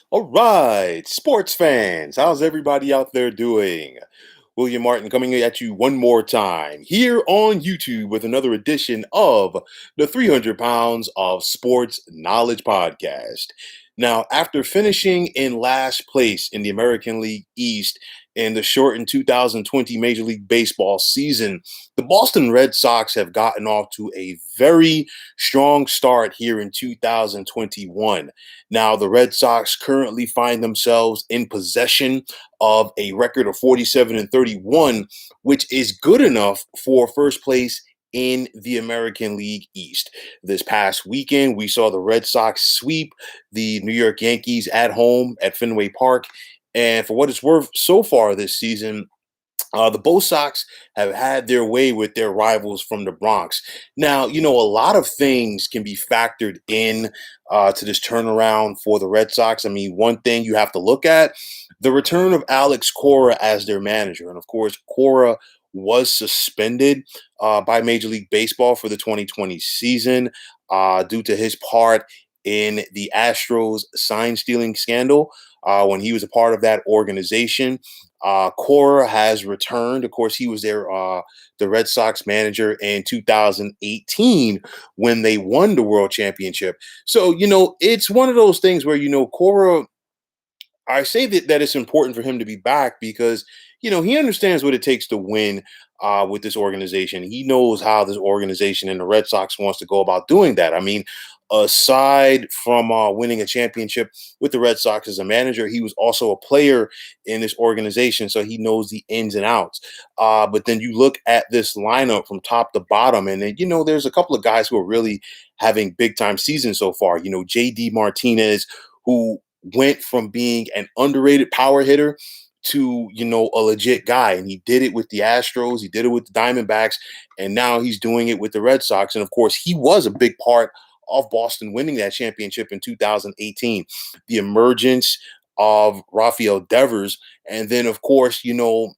All right, sports fans, how's everybody out there doing? William Martin coming at you one more time here on YouTube with another edition of the 300 Pounds of Sports Knowledge Podcast. Now, after finishing in last place in the American League East in the shortened 2020 Major League Baseball season, the Boston Red Sox have gotten off to a very strong start here in 2021. Now, the Red Sox currently find themselves in possession of a record of 47 and 31, which is good enough for first place in the American League East. This past weekend, we saw the Red Sox sweep the New York Yankees at home at Fenway Park. And for what it's worth, so far this season, the Bo Sox have had their way with their rivals from the Bronx. Now, a lot of things can be factored in to this turnaround for the Red Sox. I mean, one thing you have to look at the return of Alex Cora as their manager. And of course, Cora was suspended by Major League Baseball for the 2020 season due to his part in the Astros sign stealing scandal when he was a part of that organization. Cora has returned. Of course, he was the Red Sox manager in 2018 when they won the World Championship. So it's one of those things where Cora. I say that it's important for him to be back because he understands what it takes to win with this organization. He knows how this organization and the Red Sox wants to go about doing that. I mean, aside from winning a championship with the Red Sox as a manager, he was also a player in this organization, so he knows the ins and outs. But then you look at this lineup from top to bottom, and then there's a couple of guys who are really having big time seasons so far. JD Martinez, who went from being an underrated power hitter to a legit guy, and he did it with the Astros, he did it with the Diamondbacks, and now he's doing it with the Red Sox. And of course, he was a big part of Boston winning that championship in 2018. The emergence of Rafael Devers, and then of course, the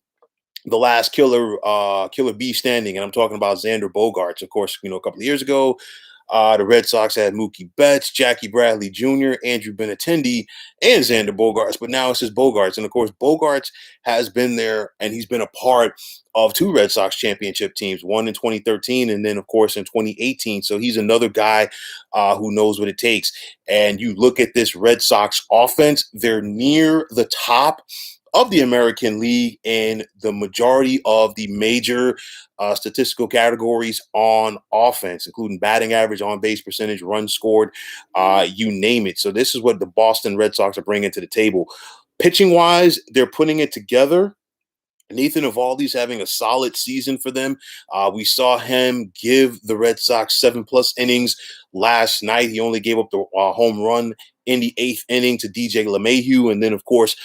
last killer bee standing, and I'm talking about Xander Bogaerts. Of course, a couple of years ago, the Red Sox had Mookie Betts, Jackie Bradley Jr., Andrew Benintendi, and Xander Bogaerts. But now it's just Bogaerts. And of course, Bogaerts has been there and he's been a part of two Red Sox championship teams, one in 2013 and then, of course, in 2018. So he's another guy who knows what it takes. And you look at this Red Sox offense, they're near the top of the American League in the majority of the major statistical categories on offense, including batting average, on base percentage, runs scored, you name it. So this is what the Boston Red Sox are bringing to the table. Pitching wise, they're putting it together. Nathan Eovaldi's having a solid season for them. We saw him give the Red Sox 7+ innings last night. He only gave up the home run in the 8th inning to DJ LeMahieu. And then, of course,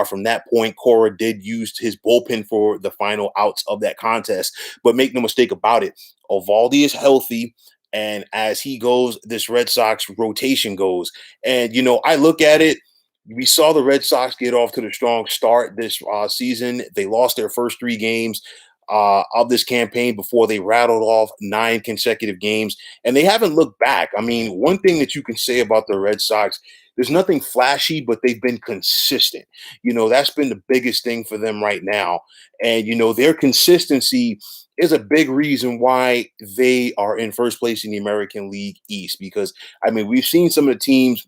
from that point, Cora did use his bullpen for the final outs of that contest. But make no mistake about it, Eovaldi is healthy. And as he goes, this Red Sox rotation goes. And, I look at it, we saw the Red Sox get off to the strong start this season. They lost their first 3 games of this campaign before they rattled off 9 consecutive games, and they haven't looked back. I mean, one thing that you can say about the Red Sox, there's nothing flashy, but they've been consistent. That's been the biggest thing for them right now. And, their consistency is a big reason why they are in first place in the American League East. Because, I mean, we've seen some of the teams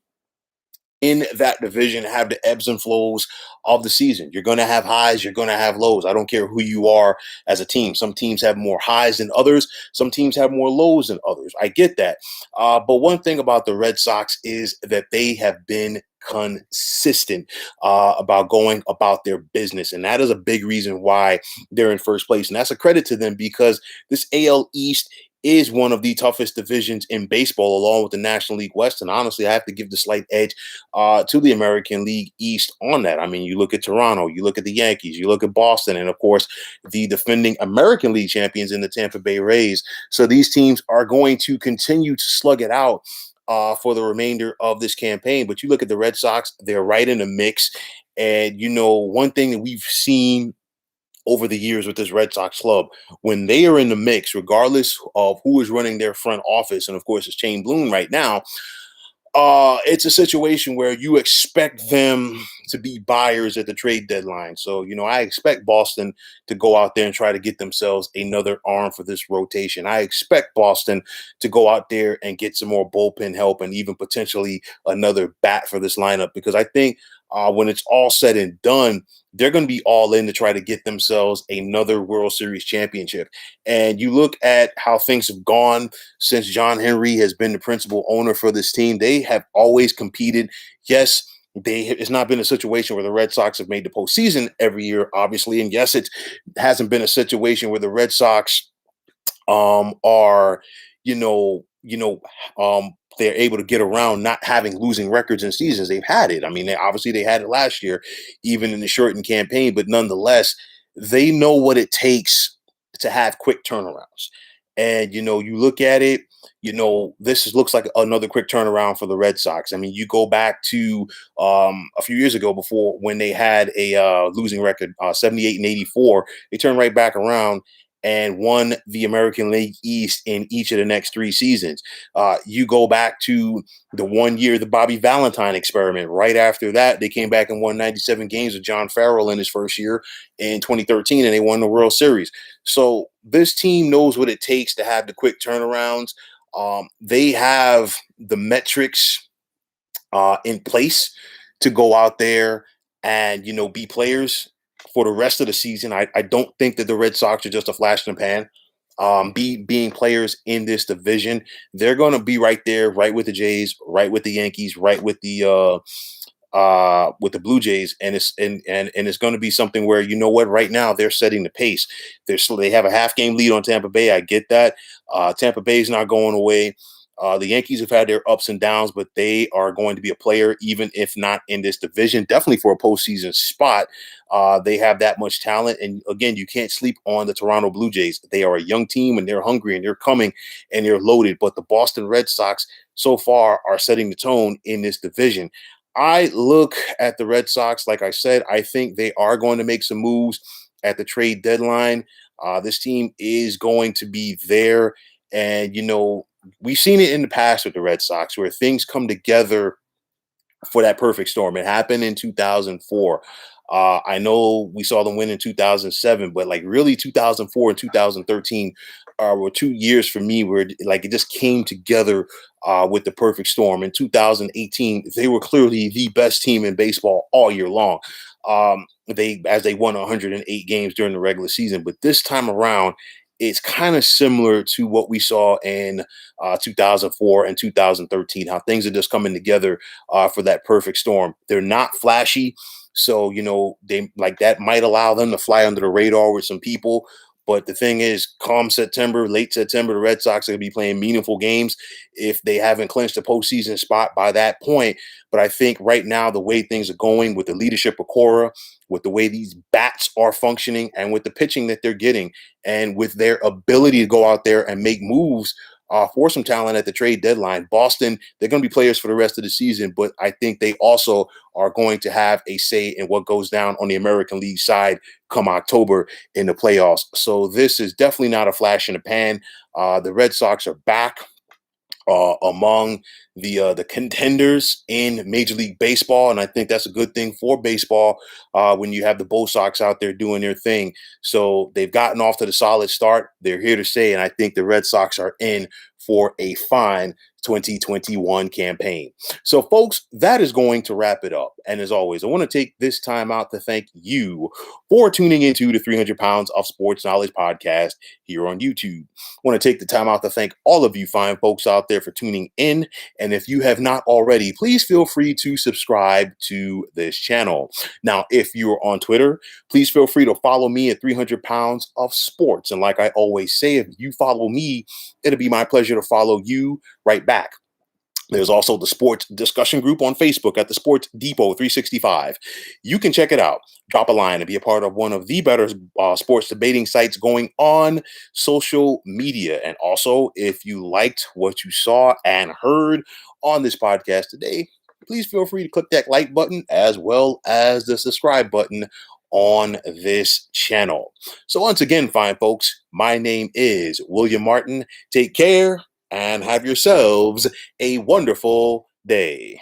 in that division have the ebbs and flows of the season. You're going to have highs, you're going to have lows. I don't care who you are as a team. Some teams have more highs than others, some teams have more lows than others. I get that. But one thing about the Red Sox is that they have been consistent about going about their business. And that is a big reason why they're in first place. And that's a credit to them because this AL East is one of the toughest divisions in baseball, along with the National League West. And honestly, I have to give the slight edge to the American League East on that. I mean, you look at Toronto, you look at the Yankees, you look at Boston, and of course, the defending American League champions in the Tampa Bay Rays. So these teams are going to continue to slug it out for the remainder of this campaign. But you look at the Red Sox, they're right in the mix. And, one thing that we've seen over the years with this Red Sox club, when they are in the mix, regardless of who is running their front office, and of course it's Shane Bloom right now, It's a situation where you expect them to be buyers at the trade deadline. So, I expect Boston to go out there and try to get themselves another arm for this rotation. I expect Boston to go out there and get some more bullpen help and even potentially another bat for this lineup because I think when it's all said and done, they're going to be all in to try to get themselves another World Series championship. And you look at how things have gone since John Henry has been the principal owner for this team. They have always competed. Yes, it's not been a situation where the Red Sox have made the postseason every year, obviously. And yes, it hasn't been a situation where the Red Sox are, you know, you know, they're able to get around not having losing records in seasons. They've had it. I mean, they had it last year, even in the shortened campaign, but nonetheless, they know what it takes to have quick turnarounds. And you look at it, looks like another quick turnaround for the Red Sox. I mean, you go back to a few years ago before when they had a losing record, 78 and 84, they turned right back around and won the American League East in each of the next three seasons. You go back to the 1 year, the Bobby Valentine experiment. Right after that, they came back and won 97 games with John Farrell in his first year in 2013, and they won the World Series. So this team knows what it takes to have the quick turnarounds. They have the metrics in place to go out there and be players for the rest of the season. I don't think that the Red Sox are just a flash in the pan. Being players in this division, they're going to be right there, right with the Jays, right with the Yankees, right with the Blue Jays, and it's going to be something where right now they're setting the pace. They have a half game lead on Tampa Bay. I get that. Tampa Bay is not going away. The Yankees have had their ups and downs, but they are going to be a player, even if not in this division, definitely for a postseason spot. They have that much talent. And again, you can't sleep on the Toronto Blue Jays. They are a young team and they're hungry and they're coming and they're loaded. But the Boston Red Sox so far are setting the tone in this division. I look at the Red Sox, like I said, I think they are going to make some moves at the trade deadline. This team is going to be there. And, we've seen it in the past with the Red Sox where things come together for that perfect storm. It happened in 2004. I know we saw them win in 2007, but like really 2004 and 2013 were 2 years for me where it just came together with the perfect storm. In 2018, they were clearly the best team in baseball all year long. They won 108 games during the regular season, but this time around, it's kind of similar to what we saw in 2004 and 2013, how things are just coming together for that perfect storm. They're not flashy. So, they like that might allow them to fly under the radar with some people. But the thing is, come September, late September, the Red Sox are going to be playing meaningful games if they haven't clinched a postseason spot by that point. But I think right now, the way things are going with the leadership of Cora, with the way these bats are functioning, and with the pitching that they're getting, and with their ability to go out there and make moves for some talent at the trade deadline. Boston, they're going to be players for the rest of the season, but I think they also are going to have a say in what goes down on the American League side come October in the playoffs. So this is definitely not a flash in the pan. The Red Sox are back among the contenders in Major League Baseball, and I think that's a good thing for baseball when you have the Bull Sox out there doing their thing. So they've gotten off to the solid start. They're here to stay, and I think the Red Sox are in for a fine 2021 campaign. So, folks, that is going to wrap it up. And as always, I want to take this time out to thank you for tuning into the 300 Pounds of Sports Knowledge podcast here on YouTube. I want to take the time out to thank all of you fine folks out there for tuning in. And if you have not already, please feel free to subscribe to this channel. Now, if you're on Twitter, please feel free to follow me at 300 Pounds of Sports. And like I always say, if you follow me, it'll be my pleasure to follow you right back. There's also the sports discussion group on Facebook at the Sports Depot 365. You can check it out. Drop a line and be a part of one of the better sports debating sites going on social media. And also, if you liked what you saw and heard on this podcast today, please feel free to click that like button as well as the subscribe button on this channel. So once again, fine folks, my name is William Martin. Take care and have yourselves a wonderful day.